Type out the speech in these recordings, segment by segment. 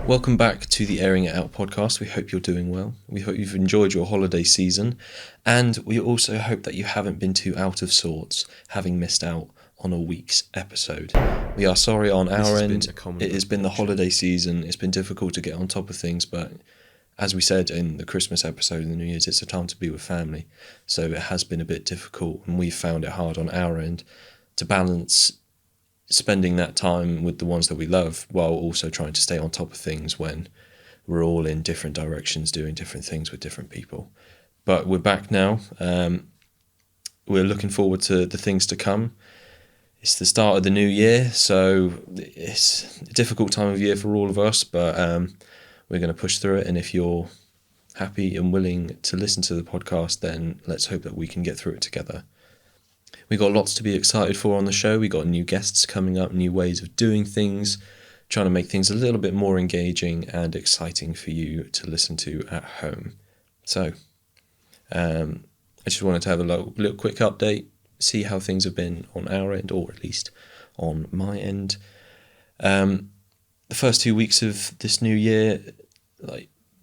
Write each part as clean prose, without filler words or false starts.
Welcome back to the Airing It Out podcast. We hope you're doing well. We hope you've enjoyed your holiday season, and we also hope that you haven't been too out of sorts, having missed out on a week's episode. We are sorry on our end. It has been the holiday season. It's been difficult to get on top of things, but as we said in the Christmas episode and the New Year's, it's a time to be with family. So it has been a bit difficult, and we've found it hard on our end to balance spending that time with the ones that we love while also trying to stay on top of things when we're all in different directions doing different things with different people. But we're back now. We're looking forward to the things to come. It's the start of the new year, so it's a difficult time of year for all of us, but we're going to push through it. And if you're happy and willing to listen to the podcast, then let's hope that we can get through it together. We got lots to be excited for on the show. We got new guests coming up, new ways of doing things, trying to make things a little bit more engaging and exciting for you to listen to at home. So, I just wanted to have a little quick update, see how things have been on our end, or at least on my end. The first 2 weeks of this new year,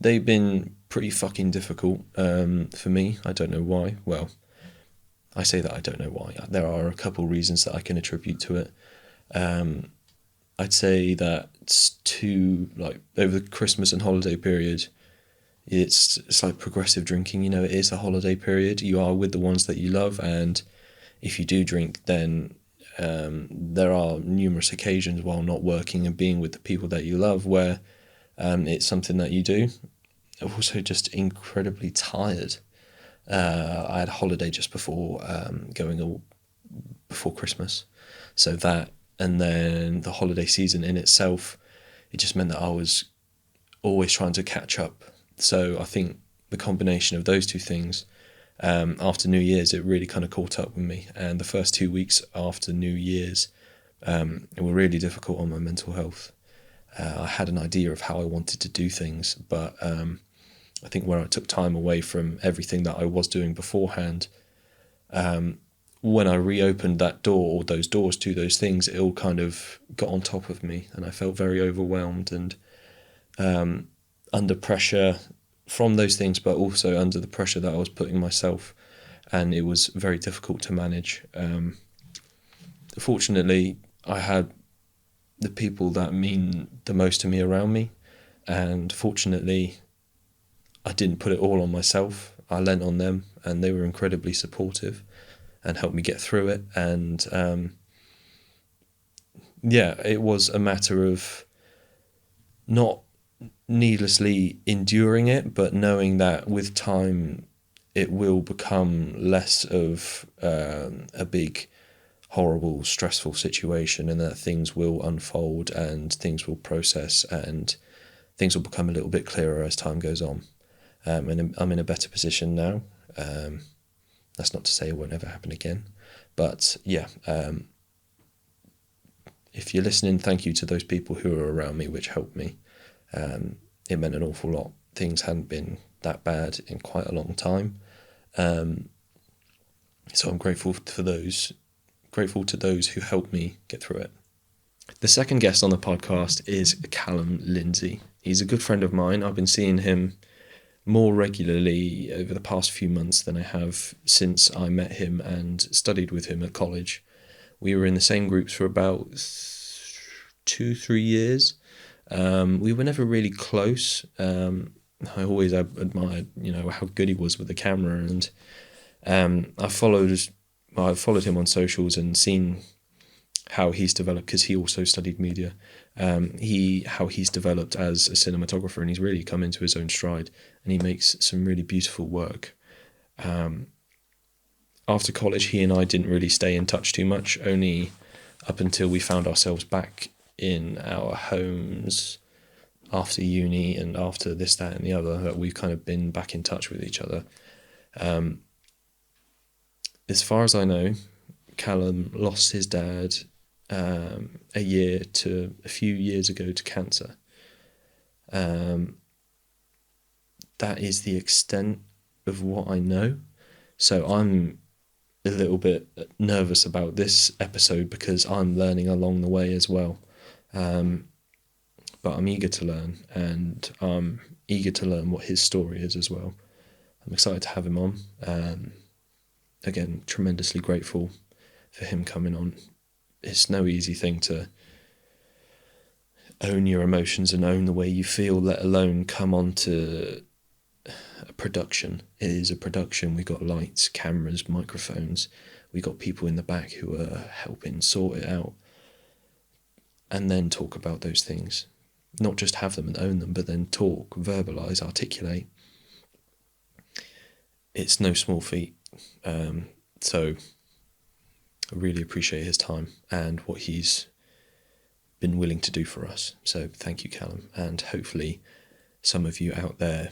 they've been pretty fucking difficult for me. I don't know why. Well, I say that I don't know why. There are a couple reasons that I can attribute to it. I'd say that over the Christmas and holiday period, it's like progressive drinking. It is a holiday period. You are with the ones that you love, and if you do drink, then there are numerous occasions while not working and being with the people that you love where it's something that you do. I'm also just incredibly tired. I had a holiday just before Christmas, so that, and then the holiday season in itself, it just meant that I was always trying to catch up. So I think the combination of those two things, after New Year's, it really kind of caught up with me. And the first 2 weeks after New Year's, it were really difficult on my mental health. I had an idea of how I wanted to do things, but I think when I took time away from everything that I was doing beforehand, when I reopened that door, or those doors to those things, it all kind of got on top of me, and I felt very overwhelmed and under pressure from those things, but also under the pressure that I was putting myself, and it was very difficult to manage. Fortunately, I had the people that mean the most to me around me, and fortunately, I didn't put it all on myself. I lent on them, and they were incredibly supportive and helped me get through it. And it was a matter of not needlessly enduring it, but knowing that with time it will become less of a big, horrible, stressful situation, and that things will unfold and things will process and things will become a little bit clearer as time goes on. And I'm in a better position now. That's not to say it won't ever happen again. But if you're listening, thank you to those people who are around me, which helped me. It meant an awful lot. Things hadn't been that bad in quite a long time. So I'm grateful to those who helped me get through it. The second guest on the podcast is Callum Lindsay. He's a good friend of mine. I've been seeing him more regularly over the past few months than I have since I met him and studied with him at college. We were in the same groups for about 2-3 years. We were never really close. I always admired, how good he was with the camera, and I followed him on socials and seen how he's developed, because he also studied media. How he's developed as a cinematographer, and he's really come into his own stride, and he makes some really beautiful work. After college, he and I didn't really stay in touch too much, only up until we found ourselves back in our homes after uni and after this, that, and the other, that we've kind of been back in touch with each other. As far as I know, Callum lost his dad a few years ago to cancer. That is the extent of what I know. So I'm a little bit nervous about this episode because I'm learning along the way as well. but I'm eager to learn, and I'm eager to learn what his story is as well. I'm excited to have him on. Again, tremendously grateful for him coming on. It's no easy thing to own your emotions and own the way you feel, let alone come on to a production. It is a production. We got lights, cameras, microphones. We got people in the back who are helping sort it out, and then talk about those things. Not just have them and own them, but then talk, verbalise, articulate. It's no small feat. So I really appreciate his time and what he's been willing to do for us. So thank you, Callum. And hopefully some of you out there,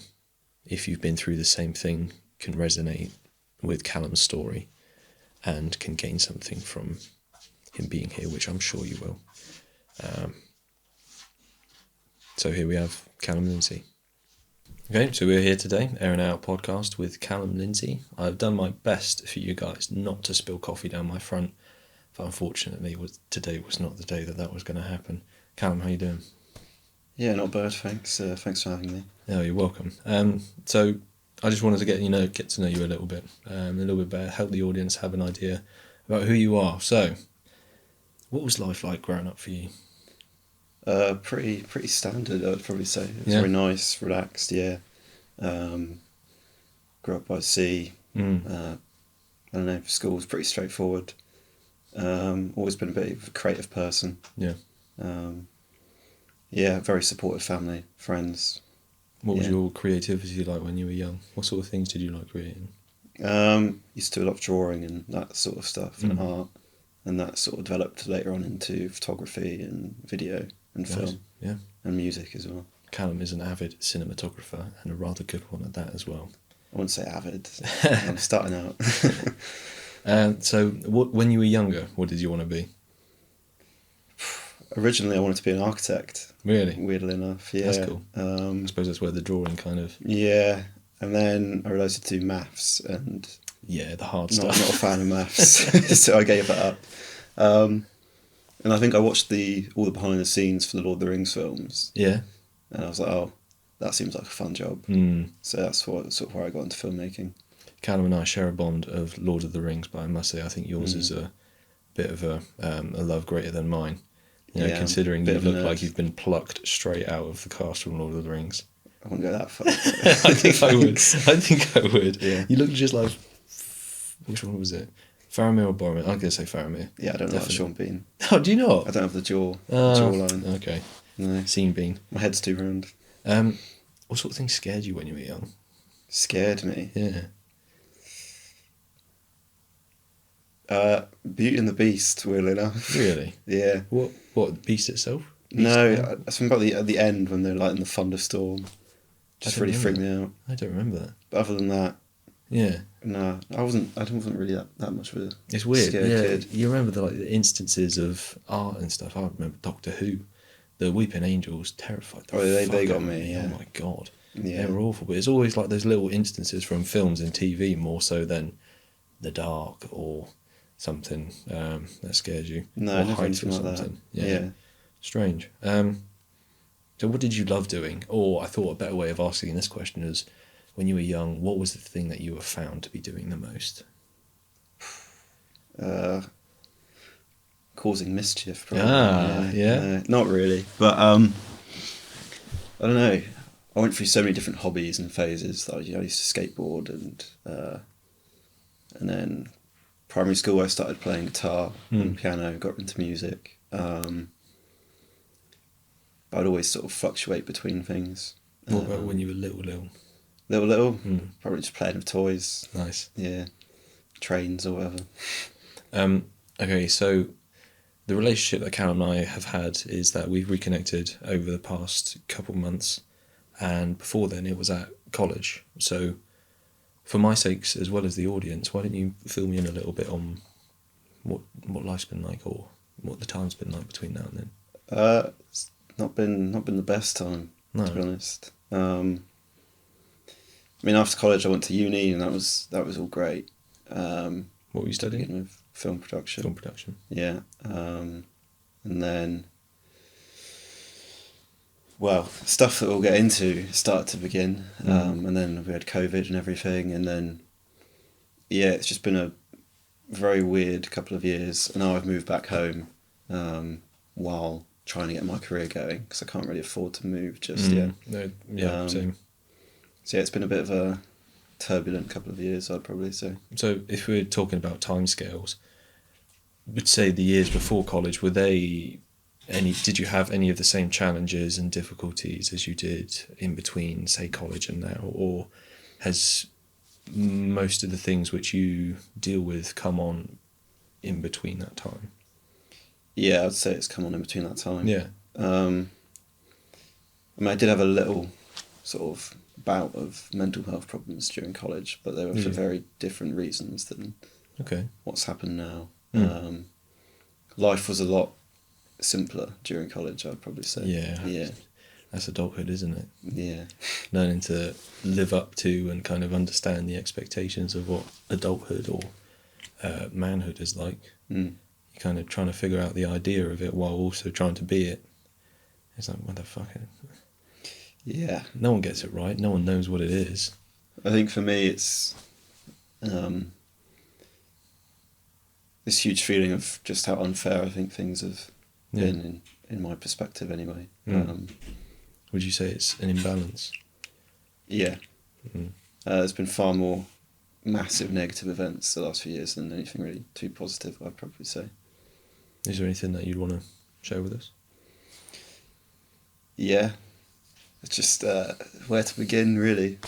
if you've been through the same thing, can resonate with Callum's story and can gain something from him being here, which I'm sure you will. So here we have Callum Lindsay. Okay, so we're here today, airing out a podcast with Callum Lindsay. I've done my best for you guys not to spill coffee down my front, but unfortunately today was not the day that was going to happen. Callum, how you doing? Yeah, not bad, thanks. Thanks for having me. Oh, you're welcome. So I just wanted to get to know you a little bit better, help the audience have an idea about who you are. So, what was life like growing up for you? Pretty standard, I'd probably say. It was very nice, relaxed, yeah. Grew up by the sea. I don't know, school was pretty straightforward. Always been a bit of a creative person. Yeah. Yeah, very supportive family, friends. What was your creativity like when you were young? What sort of things did you like creating? Used to do a lot of drawing and that sort of stuff, and art, and that sort of developed later on into photography and video and film, yeah, and music as well. Callum is an avid cinematographer and a rather good one at that as well. I wouldn't say avid. I'm starting out. So, when you were younger, what did you want to be? Originally, I wanted to be an architect. Really? Weirdly enough, yeah. That's cool. I suppose that's where the drawing kind of... Yeah, and then I realised to do maths, and... Yeah, the hard stuff. Not a fan of maths, so I gave that up. And I think I watched all the behind the scenes for the Lord of the Rings films. Yeah. And I was like, oh, that seems like a fun job. So that's sort of where I got into filmmaking. Callum and I share a bond of Lord of the Rings, but I must say I think yours is a bit of a love greater than mine. You know, considering you look like you've been plucked straight out of the cast from Lord of the Rings. I wouldn't go that far. I think I would. Yeah. You look just like... Which one was it? Faramir or Boromir? I'm going to say Faramir. Yeah, I don't know about Sean Bean. Oh, do you not? I don't have the jawline. Okay. No. Seen Bean. My head's too round. What sort of things scared you when you were young? Scared me? Yeah. Beauty and the Beast, weirdly enough. Really? Yeah. What, the Beast itself? No, something about at the end when they're like in the thunderstorm. Just really freaked me out. I don't remember that. But other than that, yeah. No, I wasn't really that much of a It's weird. scared kid. You remember the instances of art and stuff. I remember Doctor Who. The Weeping Angels terrified the they got out of me, yeah. Oh my god. Yeah. They were awful. But it's always like those little instances from films and TV more so than The Dark or something that scares you. No, or never heights anything or like something. that. Yeah. Strange. So what did you love doing? Or I thought a better way of asking this question is, when you were young, what was the thing that you were found to be doing the most? Causing mischief, probably. Yeah. Not really, but I don't know. I went through so many different hobbies and phases. That I used to skateboard, and then primary school I started playing guitar and piano, got into music. But I'd always sort of fluctuate between things. What about when you were little? Little? Probably just playing with toys. Nice. Yeah. Trains or whatever. Okay, so the relationship that Callum and I have had is that we've reconnected over the past couple months, and before then it was at college. So for my sakes as well as the audience, why don't you fill me in a little bit on what life's been like, or what the time's been like between now and then? It's not been the best time, to be honest. I mean, after college I went to uni, and that was all great. What were you studying? With film production. Film production. Yeah. And then well, stuff that we'll get into started to begin, and then we had COVID and everything, and then, yeah, it's just been a very weird couple of years, and now I've moved back home while trying to get my career going, because I can't really afford to move just yet. No, yeah, same. So yeah, it's been a bit of a turbulent couple of years, I'd probably say. So if we're talking about timescales, would say the years before college, were they did you have any of the same challenges and difficulties as you did in between, say, college and now, or has most of the things which you deal with come on in between that time? Yeah, I'd say it's come on in between that time. Yeah. I mean, I did have a little sort of bout of mental health problems during college, but they were for very different reasons than what's happened now. Life was a lot simpler during college, I'd probably say. Yeah. That's adulthood, isn't it? Yeah. Learning to live up to and kind of understand the expectations of what adulthood or manhood is like. You're kind of trying to figure out the idea of it while also trying to be it. It's like, what the fuck? Yeah. No one gets it right. No one knows what it is. I think for me it's this huge feeling of just how unfair I think things have been in my perspective anyway. Would you say it's an imbalance? Yeah. There's been far more massive negative events the last few years than anything really too positive, I'd probably say. Is there anything that you'd want to share with us? Yeah. It's just where to begin, really.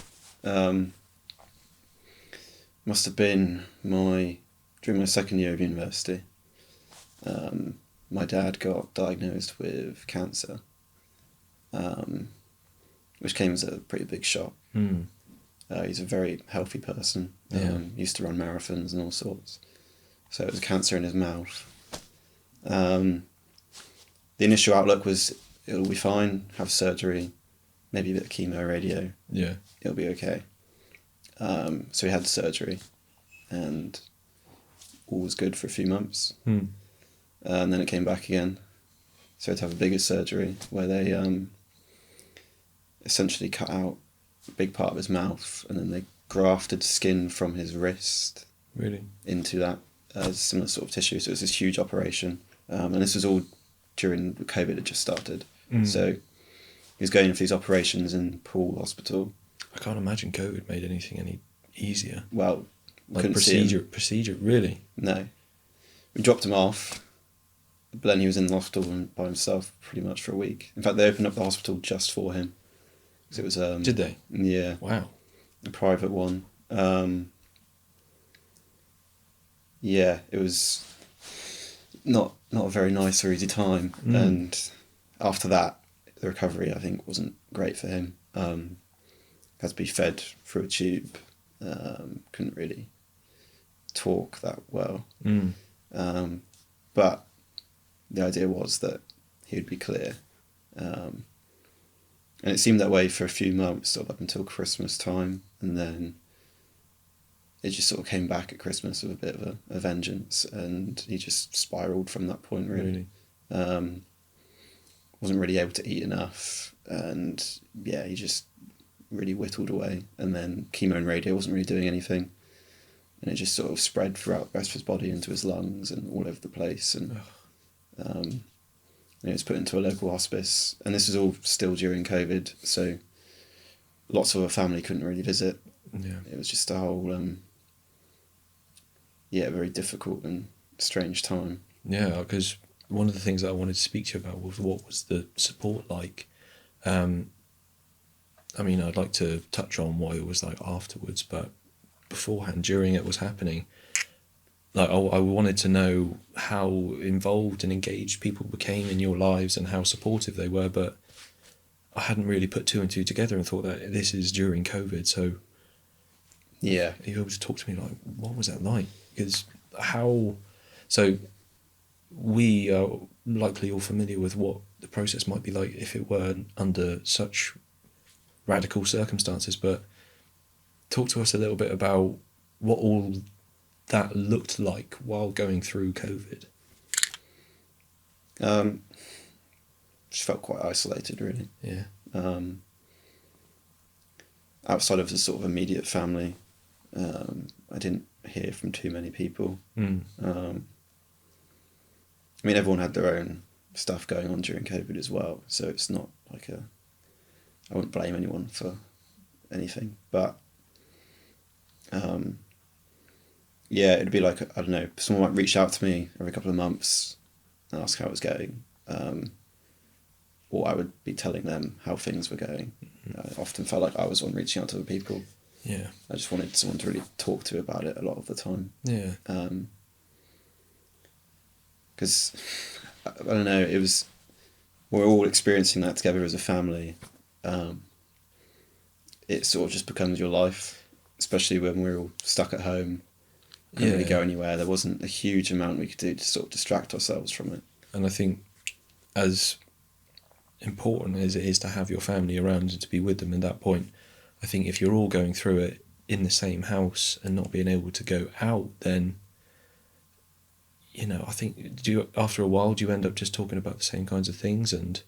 Must have been during my second year of university. My dad got diagnosed with cancer, which came as a pretty big shock. He's a very healthy person. Used to run marathons and all sorts. So it was cancer in his mouth. The initial outlook was it'll be fine, have surgery, maybe a bit of chemo, radio. Yeah. It'll be okay. So he had surgery and all was good for a few months. And then it came back again. So he had to have a bigger surgery where they essentially cut out a big part of his mouth and then they grafted skin from his wrist into that similar sort of tissue. So it was this huge operation. And this was all during COVID had just started. So he was going in for these operations in Poole Hospital. I can't imagine COVID made anything any easier. Well, like procedure, really? No. We dropped him off, but then he was in the hospital by himself pretty much for a week. In fact, they opened up the hospital just for him. 'Cause it was Did they? Yeah. Wow. A private one. Yeah, it was not a very nice or easy time. And after that, the recovery, I think, wasn't great for him. Had to be fed through a tube. Couldn't really talk that well. But the idea was that he would be clear. And it seemed that way for a few months, sort of up until Christmas time. And then it just sort of came back at Christmas with a bit of a vengeance. And he just spiraled from that point, really. Wasn't really able to eat enough. And yeah, he just really whittled away. And then chemo and radio wasn't really doing anything. And it just sort of spread throughout the rest of his body into his lungs and all over the place. And he was put into a local hospice. And this was all still during COVID, so lots of our family couldn't really visit. Yeah. It was just a whole, very difficult and strange time. Yeah, because one of the things that I wanted to speak to you about was what was the support like. I mean, I'd like to touch on what it was like afterwards, but beforehand, during it was happening, like I wanted to know how involved and engaged people became in your lives and how supportive they were, but I hadn't really put two and two together and thought that this is during COVID. So yeah, are you able to talk to me, like, what was that like? Because we are likely all familiar with what the process might be like if it were under such radical circumstances, but talk to us a little bit about what all that looked like while going through COVID. just felt quite isolated, really. Yeah. Outside of the sort of immediate family, I didn't hear from too many people. I mean, everyone had their own stuff going on during COVID as well, so it's not like I wouldn't blame anyone for anything, but yeah, it'd be like, I don't know, someone might reach out to me every couple of months and ask how it was going, or I would be telling them how things were going. I often felt like I was the one reaching out to other people. Yeah. I just wanted someone to really talk to about it a lot of the time. Yeah. Because, I don't know, we're all experiencing that together as a family. It sort of just becomes your life, especially when we're all stuck at home, couldn't really go anywhere. There wasn't a huge amount we could do to sort of distract ourselves from it. And I think as important as it is to have your family around and to be with them at that point, I think if you're all going through it in the same house and not being able to go out, then, you know, I think after a while, do you end up just talking about the same kinds of things and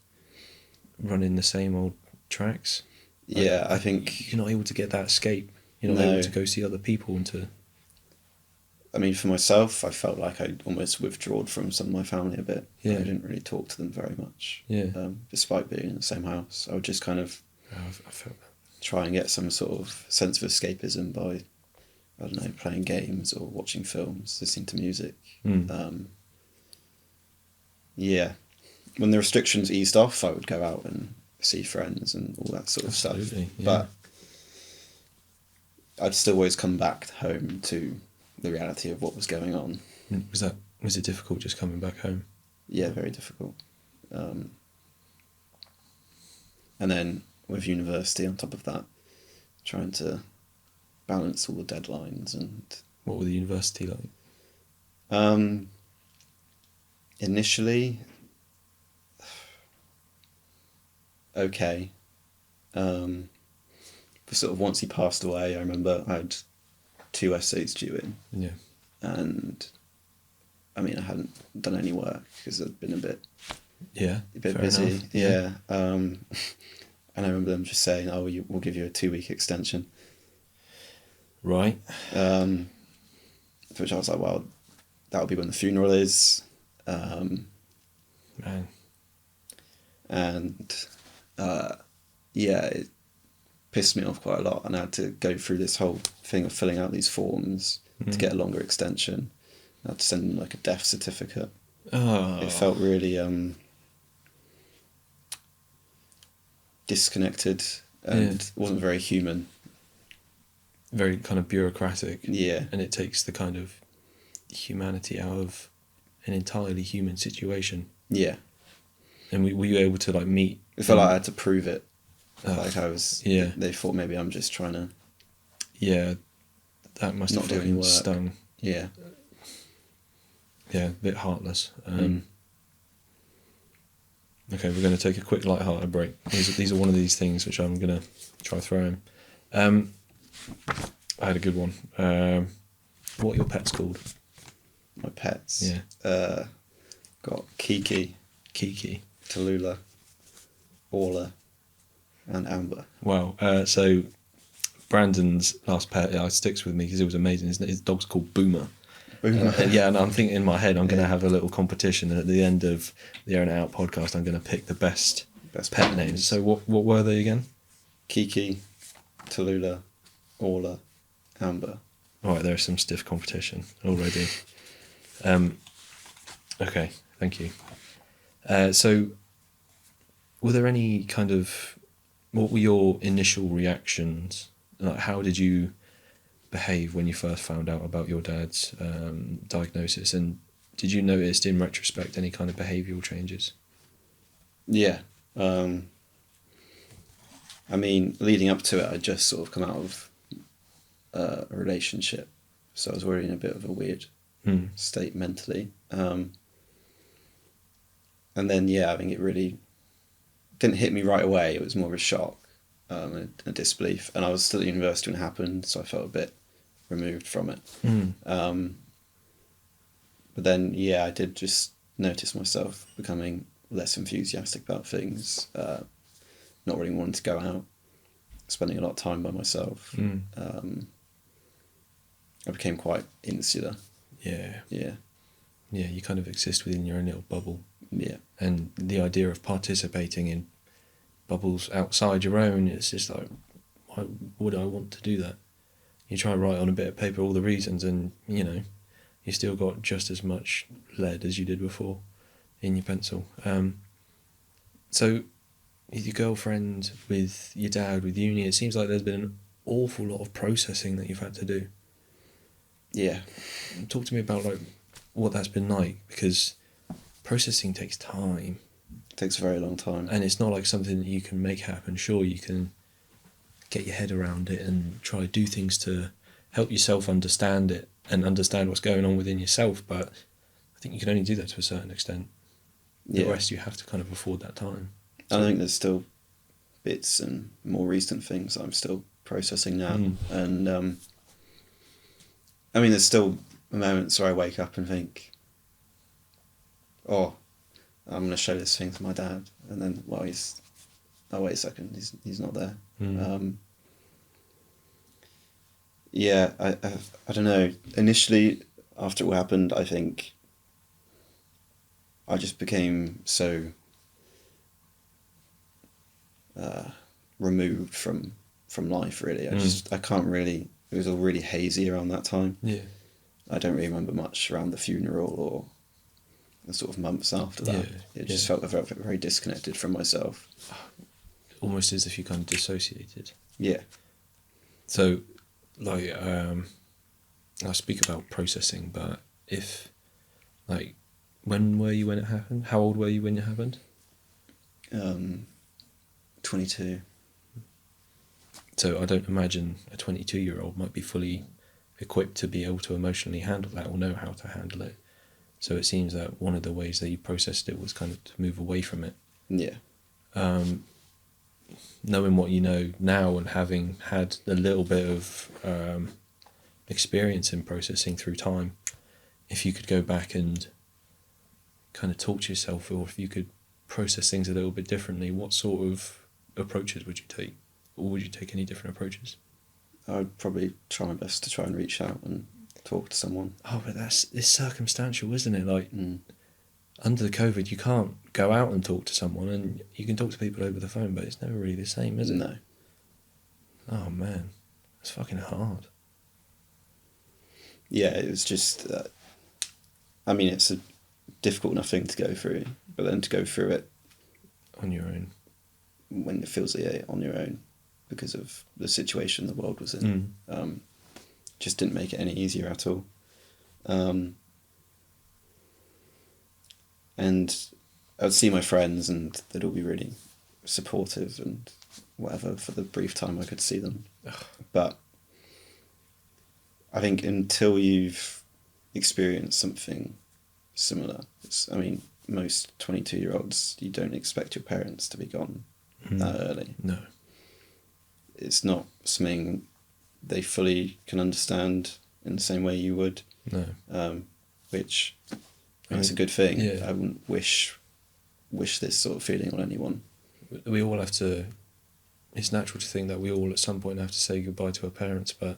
running the same old tracks? Yeah, I think you're not able to get that escape. You're not able to go see other people and to... I mean, for myself, I felt like I almost withdrawed from some of my family a bit. Yeah. I didn't really talk to them very much. Yeah. Despite being in the same house, I would just kind of I felt that. Try and get some sort of sense of escapism by, I don't know, playing games or watching films, listening to music. Yeah. When the restrictions eased off, I would go out and see friends and all that sort of stuff. Yeah. But I'd still always come back home to the reality of what was going on. Was it difficult just coming back home? Yeah, very difficult. And then with university on top of that, trying to balance all the deadlines and... What were the university like? Initially, okay. But sort of once he passed away, I remember I had 2 essays due in. Yeah. And I mean, I hadn't done any work because I'd been a bit busy. Enough. Yeah. And I remember them just saying, "Oh, we'll give you a 2-week extension." Right. Which I was like, well, that'll be when the funeral is. Man. And yeah, it pissed me off quite a lot, and I had to go through this whole thing of filling out these forms to get a longer extension. I had to send them like a death certificate. Oh. It felt really disconnected and wasn't very human. Very kind of bureaucratic. Yeah. And it takes the kind of humanity out of an entirely human situation. Yeah. And were you able to like meet... It felt like I had to prove it. Like I was... Yeah. They thought maybe I'm just trying to... Yeah. That must have fucking stung. Yeah. Yeah, a bit heartless. Okay, we're going to take a quick light-hearted break. These are one of these things which I'm going to try throw in. I had a good one. What are your pets called? My pets? Yeah. Got Kiki, Tallulah, Orla, and Amber. Wow. So Brandon's last pet sticks with me because it was amazing. His dog's called Boomer. Yeah, and I'm thinking in my head I'm going to have a little competition, and at the end of the Air and Out podcast I'm going to pick the best pet names. So what were they again? Kiki, Tallulah, Orla, Amber. Alright, there's some stiff competition already. Okay, thank you. So were there any kind of... What were your initial reactions? Like, how did you behave when you first found out about your dad's diagnosis, and did you notice in retrospect any kind of behavioural changes? Yeah. I mean, leading up to it, I'd just sort of come out of a relationship, so I was already in a bit of a weird state mentally. And then, yeah, I think it really didn't hit me right away. It was more of a shock, a disbelief. And I was still at university when it happened, so I felt a bit removed from it. But then, yeah, I did just notice myself becoming less enthusiastic about things, not really wanting to go out, spending a lot of time by myself. I became quite insular. Yeah. Yeah. Yeah, you kind of exist within your own little bubble. Yeah. And the idea of participating in bubbles outside your own, it's just like, why would I want to do that? You try and write on a bit of paper all the reasons, and, you know, you still got just as much lead as you did before in your pencil. So, with your girlfriend, with your dad, with uni, it seems like there's been an awful lot of processing that you've had to do. Yeah. Talk to me about like what that's been like, because processing takes time. It takes a very long time. And it's not like something that you can make happen. Sure, you can get your head around it and try to do things to help yourself understand it and understand what's going on within yourself, but I think you can only do that to a certain extent. The rest you have to kind of afford that time. So, I think there's still bits and more recent things that I'm still processing now. And I mean, there's still moments where I wake up and think, oh, I'm going to show this thing to my dad, and then, well, wait a second, he's not there. Yeah, I don't know. Initially, after it all happened, I think I just became so removed from life, really. I can't really, it was all really hazy around that time. Yeah. I don't really remember much around the funeral or the sort of months after that. It just felt very, very disconnected from myself. Almost as if you kind of dissociated. Yeah. So, like, I speak about processing, but if, like, when were you when it happened? How old were you when it happened? 22. So I don't imagine a 22-year-old might be fully equipped to be able to emotionally handle that or know how to handle it. So it seems that one of the ways that you processed it was kind of to move away from it. Yeah. Knowing what you know now and having had a little bit of experience in processing through time, if you could go back and kind of talk to yourself, or if you could process things a little bit differently, what sort of approaches would you take? Or would you take any different approaches? I would probably try my best to try and reach out and talk to someone. Oh, but it's circumstantial, isn't it? Like, under the COVID, you can't go out and talk to someone, and you can talk to people over the phone, but it's never really the same, is it? No. Oh, man. It's fucking hard. Yeah, it was just, I mean, it's a difficult enough thing to go through, but then to go through it on your own, when it feels on your own, because of the situation the world was in, just didn't make it any easier at all. And I'd see my friends, and they'd all be really supportive and whatever for the brief time I could see them. But I think until you've experienced something similar, I mean, most 22-year-olds, you don't expect your parents to be gone that early. No. It's not something they fully can understand in the same way you would. No. Which I mean, it's a good thing. Yeah. I wouldn't wish this sort of feeling on anyone. We all have to, it's natural to think that we all at some point have to say goodbye to our parents, but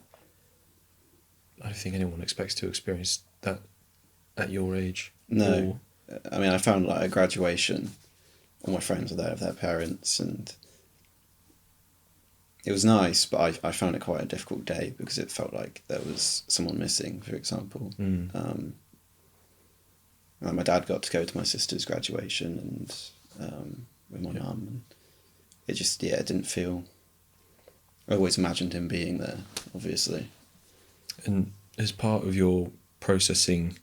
I don't think anyone expects to experience that at your age. No. I mean, I found like at graduation, all my friends were there with their parents, and it was nice, but I found it quite a difficult day because it felt like there was someone missing, for example. Like my dad got to go to my sister's graduation and with my mum, and it just, it didn't feel, I always imagined him being there, obviously. And as part of your processing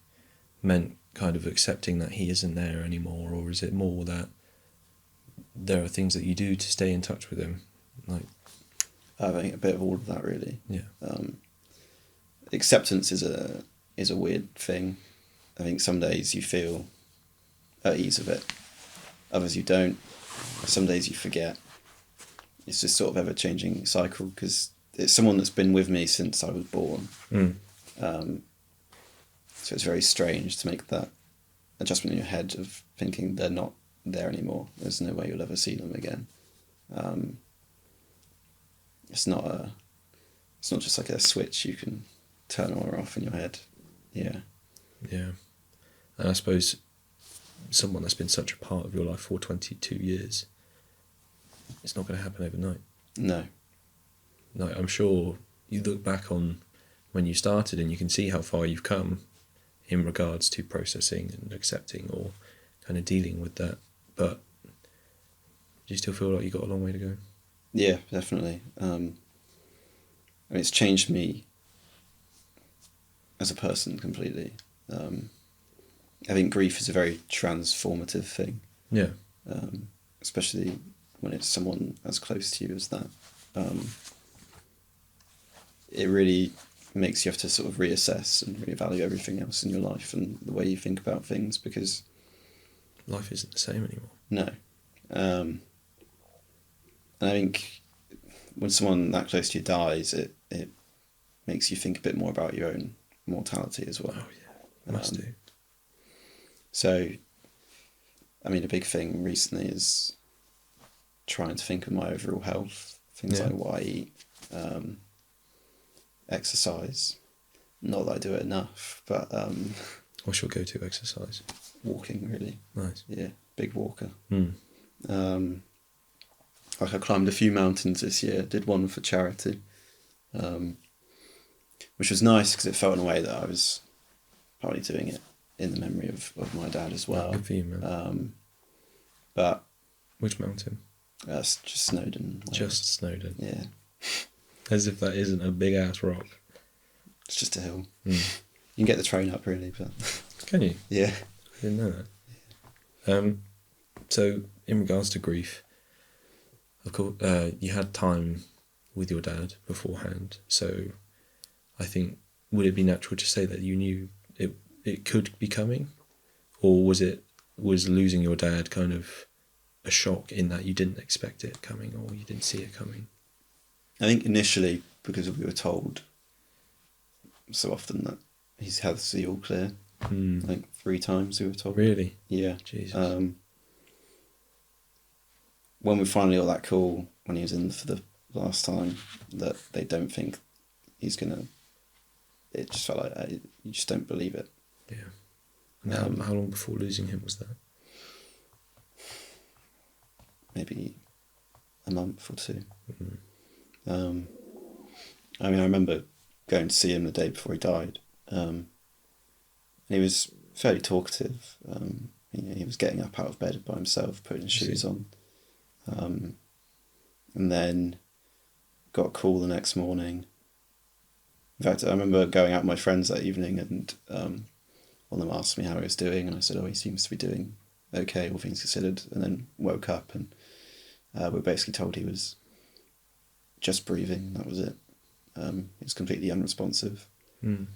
meant kind of accepting that he isn't there anymore, or is it more that there are things that you do to stay in touch with him? Like, I think a bit of all of that, really. Yeah. Acceptance is a weird thing. I think some days you feel at ease with it, others you don't. Some days you forget. It's just sort of ever-changing cycle, because it's someone that's been with me since I was born. So it's very strange to make that adjustment in your head of thinking they're not there anymore. There's no way you'll ever see them again. It's not just like a switch you can turn on or off in your head. Yeah. Yeah. And I suppose someone that's been such a part of your life for 22 years, it's not going to happen overnight. No. No, I'm sure you look back on when you started and you can see how far you've come in regards to processing and accepting or kind of dealing with that. But do you still feel like you've got a long way to go? Yeah, definitely. I mean, it's changed me as a person completely. I think grief is a very transformative thing. Yeah. Especially when it's someone as close to you as that. It really makes you have to sort of reassess and reevaluate everything else in your life and the way you think about things, because life isn't the same anymore. No. And I think when someone that close to you dies, it makes you think a bit more about your own mortality as well. Oh, yeah. It must do. So, I mean, a big thing recently is trying to think of my overall health. Things like what I eat, exercise. Not that I do it enough, but... what's your go-to exercise? Walking, really. Nice. Yeah, big walker. Mm. Like I climbed a few mountains this year, did one for charity, which was nice because it felt in a way that I was partly doing it in the memory of my dad as well. Good for you, man. But... Which mountain? Just Snowdon. Just Snowdon. Yeah. As if that isn't a big-ass rock. It's just a hill. Mm. You can get the train up, really, but... Can you? Yeah. I didn't know that. So, in regards to grief, of course, you had time with your dad beforehand, so I think, would it be natural to say that you knew it could be coming? Or was losing your dad kind of a shock in that you didn't expect it coming or you didn't see it coming? I think initially, because we were told so often that he's had the all clear, like 3 times we were told. Really? Yeah. Jesus. When we finally got that call, when he was in for the last time, that they don't think he's going to... It just felt like you just don't believe it. Yeah. And how long before losing him was that? Maybe a month or 2. Mm-hmm. I mean, I remember going to see him the day before he died. And he was fairly talkative. He was getting up out of bed by himself, putting his shoes on. And then got a call the next morning. In fact, I remember going out with my friends that evening and one of them asked me how he was doing, and I said, he seems to be doing okay, all things considered, and then woke up and we were basically told he was just breathing, that was it. He was completely unresponsive. Mm.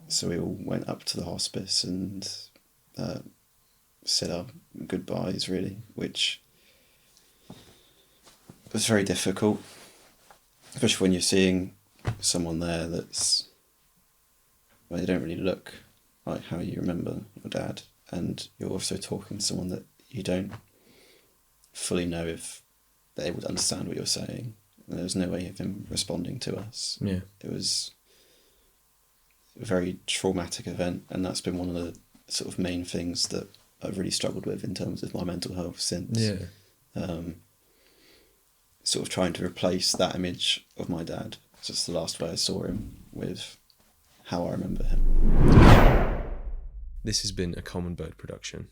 So we all went up to the hospice and said our goodbyes, really, which was very difficult, especially when you're seeing someone there that's... Well, they don't really look like how you remember your dad, and you're also talking to someone that you don't fully know if they're able to understand what you're saying. And there was no way of him responding to us. Yeah. It was a very traumatic event, and that's been one of the sort of main things that I've really struggled with in terms of my mental health since. Yeah. Sort of trying to replace that image of my dad, it's just the last way I saw him, with how I remember him. This has been a Common Bird production.